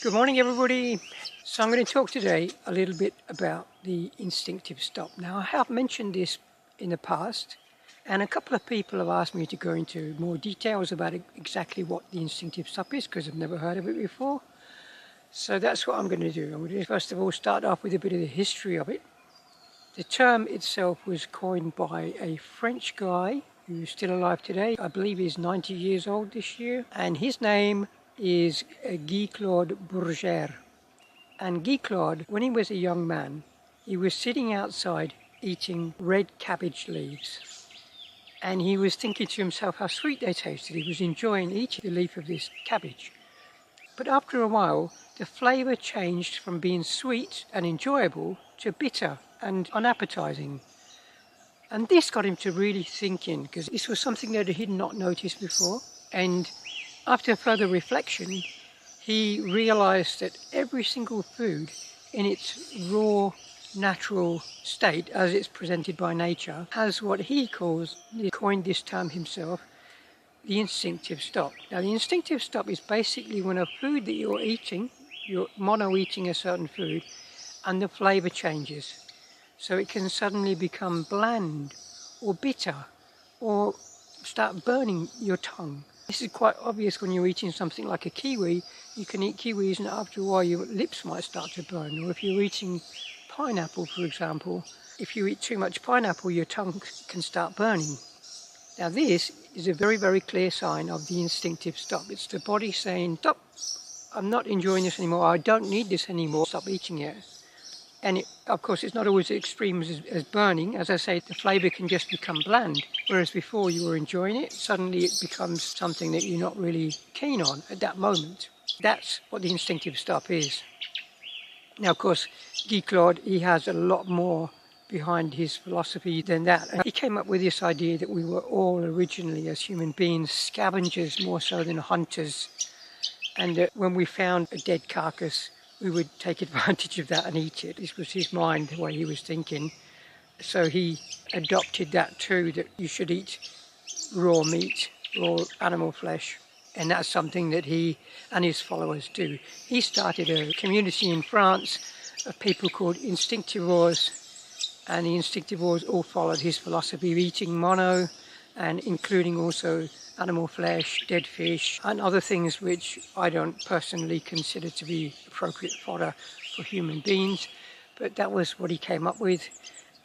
Good morning, everybody. So I'm going to talk today a little bit about the instinctive stop. Now, I have mentioned this in the past, and a couple of people have asked me to go into more details about exactly what the instinctive stop is, because I've never heard of it before. So that's what I'm going to do. I'm going to first of all start off with a bit of the history of it. The term itself was coined by a French guy who's still alive today. I believe he's 90 years old this year, and his name is Guy-Claude Burger. And Guy-Claude, when he was a young man, he was sitting outside eating red cabbage leaves. And he was thinking to himself how sweet they tasted. He was enjoying eating the leaf of this cabbage. But after a while, the flavour changed from being sweet and enjoyable to bitter and unappetizing. And this got him to really thinking, because this was something that he had not noticed before. And after further reflection, he realized that every single food in its raw, natural state, as it's presented by nature, has what he coined this term himself, the instinctive stop. Now, the instinctive stop is basically when a food that you're eating, you're mono-eating a certain food, and the flavour changes. So it can suddenly become bland or bitter or start burning your tongue. This is quite obvious when you're eating something like a kiwi. You can eat kiwis and after a while your lips might start to burn. Or if you're eating pineapple, for example, if you eat too much pineapple, your tongue can start burning. Now this is a very, very clear sign of the instinctive stop. It's the body saying, stop, I'm not enjoying this anymore, I don't need this anymore, stop eating it. And of course, it's not always as extreme as burning. As I say, the flavour can just become bland. Whereas before you were enjoying it, suddenly it becomes something that you're not really keen on at that moment. That's what the instinctive stop is. Now, of course, Guy-Claude, he has a lot more behind his philosophy than that. And he came up with this idea that we were all originally, as human beings, scavengers more so than hunters. And that when we found a dead carcass, we would take advantage of that and eat it. This was his mind, the way he was thinking. So he adopted that too, that you should eat raw meat, raw animal flesh. And that's something that he and his followers do. He started a community in France of people called Instinctivores. And the Instinctivores all followed his philosophy of eating mono and including also animal flesh, dead fish, and other things which I don't personally consider to be appropriate fodder for human beings. But that was what he came up with.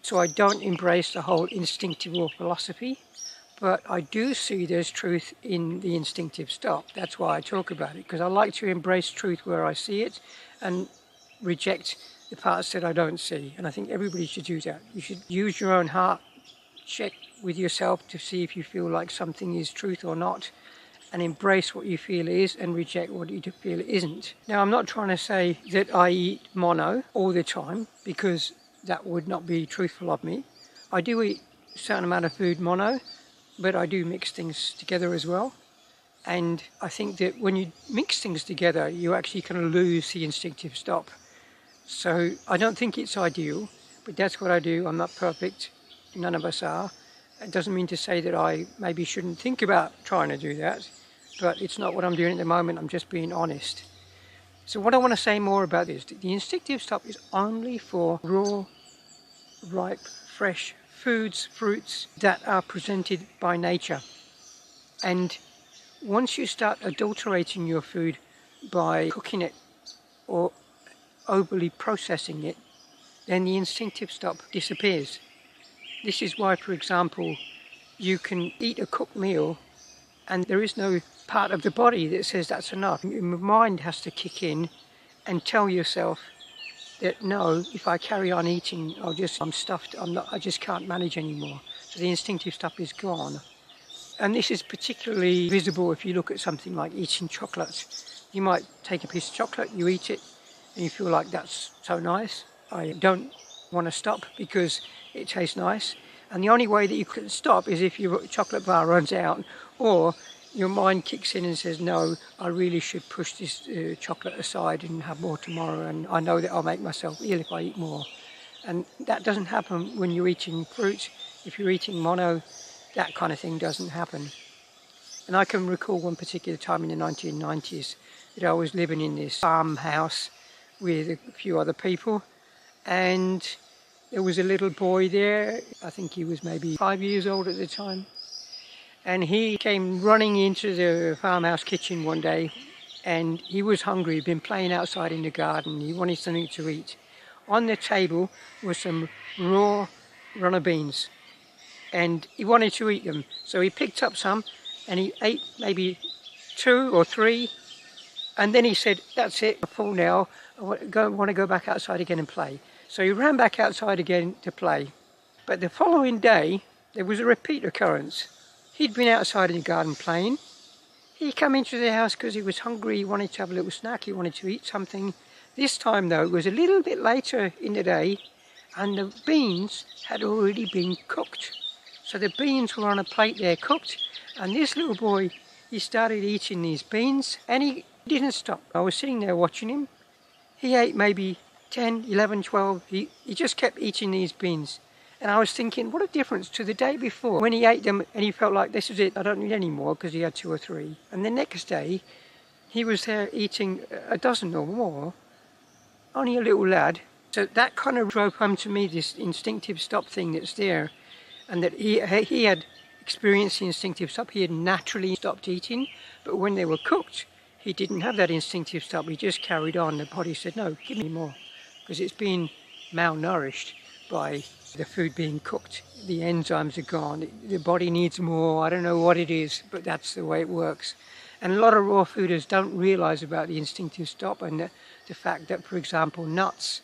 So I don't embrace the whole instinctivore philosophy, but I do see there's truth in the instinctive stop. That's why I talk about it, because I like to embrace truth where I see it and reject the parts that I don't see. And I think everybody should do that. You should use your own heart, check with yourself to see if you feel like something is truth or not, and embrace what you feel is and reject what you feel isn't. Now, I'm not trying to say that I eat mono all the time, because that would not be truthful of me. I do eat a certain amount of food mono, but I do mix things together as well. And I think that when you mix things together, you actually kind of lose the instinctive stop. So I don't think it's ideal, but that's what I do. I'm not perfect. None of us are. It doesn't mean to say that I maybe shouldn't think about trying to do that, but it's not what I'm doing at the moment. I'm just being honest. So what I want to say more about this, the instinctive stop is only for raw, ripe, fresh foods, fruits that are presented by nature. And once you start adulterating your food by cooking it or overly processing it, then the instinctive stop disappears. This is why, for example, you can eat a cooked meal and there is no part of the body that says that's enough. Your mind has to kick in and tell yourself that no, if I carry on eating, I'm stuffed, I just can't manage anymore. So the instinctive stuff is gone. And this is particularly visible if you look at something like eating chocolate. You might take a piece of chocolate, you eat it, and you feel like that's so nice. I don't want to stop because it tastes nice. And the only way that you can stop is if your chocolate bar runs out, or your mind kicks in and says, no, I really should push this chocolate aside and have more tomorrow, and I know that I'll make myself ill if I eat more. And that doesn't happen when you're eating fruit. If you're eating mono, that kind of thing doesn't happen. And I can recall one particular time in the 1990s that I was living in this farmhouse with a few other people, and there was a little boy there. I think he was maybe 5 years old at the time, and he came running into the farmhouse kitchen one day, and he was hungry. He'd been playing outside in the garden. He wanted something to eat. On the table was some raw runner beans, and he wanted to eat them. So he picked up some and he ate maybe 2 or 3, and then he said, "That's it, I'm full now. I want to go back outside again and play." So he ran back outside again to play. But the following day, there was a repeat occurrence. He'd been outside in the garden playing. He came into the house because he was hungry. He wanted to have a little snack. He wanted to eat something. This time, though, it was a little bit later in the day, and the beans had already been cooked. So the beans were on a plate there, cooked, and this little boy, he started eating these beans, and he didn't stop. I was sitting there watching him. He ate maybe 10, 11, 12. He just kept eating these beans. And I was thinking, what a difference to the day before when he ate them and he felt like, this is it, I don't need any more, because he had 2 or 3. And the next day, he was there eating a dozen or more, only a little lad. So that kind of drove home to me this instinctive stop thing that's there, and that he had experienced the instinctive stop. He had naturally stopped eating, but when they were cooked, he didn't have that instinctive stop. He just carried on. The body said, no, give me more, because it's been malnourished by the food being cooked. The enzymes are gone. The body needs more. I don't know what it is, but that's the way it works. And a lot of raw fooders don't realize about the instinctive stop, and the fact that, for example, nuts,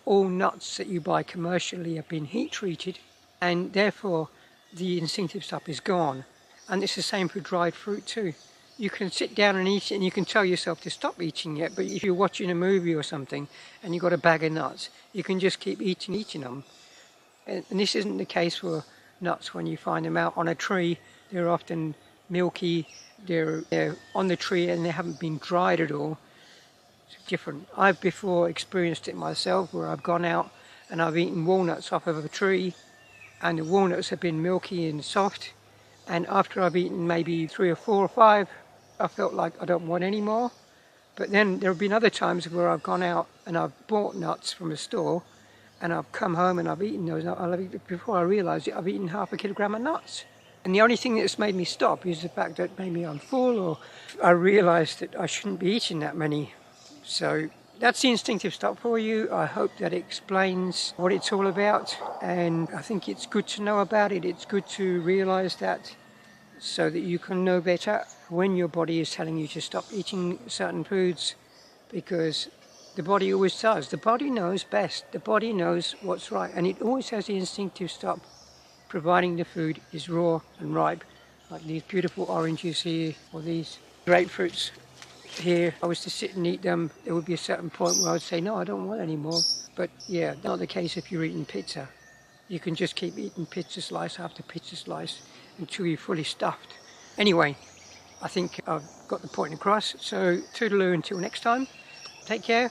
all nuts that you buy commercially have been heat treated, and therefore the instinctive stop is gone. And it's the same for dried fruit too. You can sit down and eat it and you can tell yourself to stop eating it, but if you're watching a movie or something and you've got a bag of nuts, you can just keep eating them. And this isn't the case for nuts. When you find them out on a tree, they're often milky, they're on the tree and they haven't been dried at all. It's different. I've before experienced it myself, where I've gone out and I've eaten walnuts off of a tree, and the walnuts have been milky and soft, and after I've eaten maybe 3 or 4 or 5, I felt like I don't want any more. But then there have been other times where I've gone out and I've bought nuts from a store, and I've come home and I've eaten those. Before I realised it, I've eaten half a kilogram of nuts. And the only thing that's made me stop is the fact that maybe I'm full, or I realised that I shouldn't be eating that many. So that's the instinctive stop for you. I hope that explains what it's all about, and I think it's good to know about it. It's good to realise that, so that you can know better when your body is telling you to stop eating certain foods, because the body always does. The body knows best. The body knows what's right, and it always has the instinctive stop, providing the food is raw and ripe, like these beautiful oranges here, or these grapefruits here. If I was to sit and eat them, there would be a certain point where I would say, no, I don't want any more. But yeah, not the case if you're eating pizza. You can just keep eating pizza slice after pizza slice until you're fully stuffed. Anyway, I think I've got the point across. So toodaloo until next time. Take care.